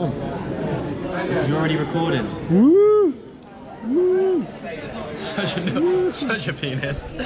Oh. You're already recording. Woo! Woo! Such a penis.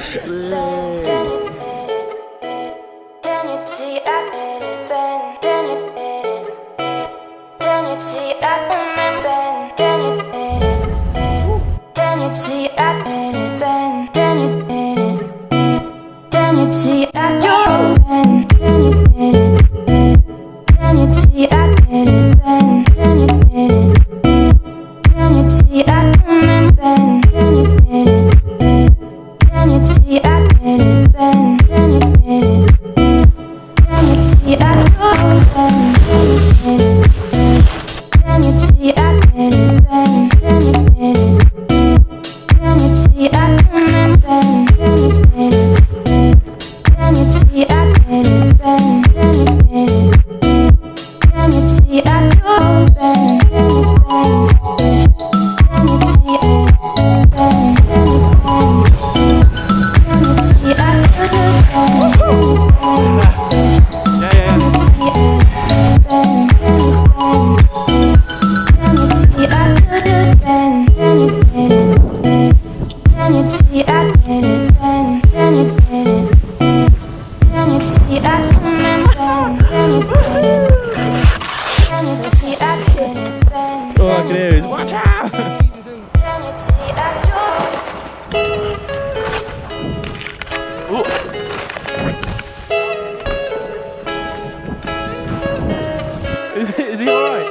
Is he alright?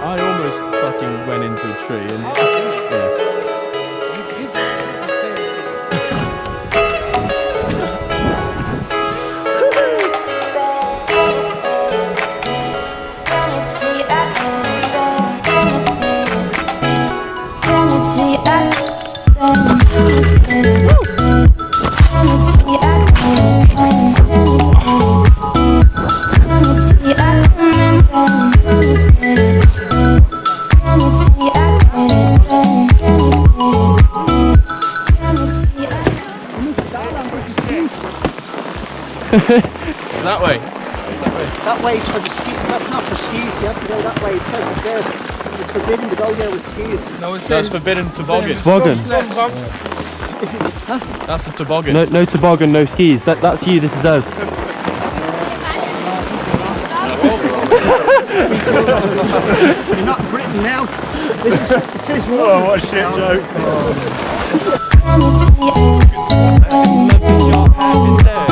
I almost fucking went into a tree and yeah. That way. That way's for the ski. That's not for skis. You have to go that way. It's there. It's forbidden to go there with skis. No, it's forbidden toboggan. Toboggan. Huh? That's a toboggan. No toboggan, no skis. That's you, this is us. You're not in Britain now. This is Oh, what a shit joke. Your hand in there.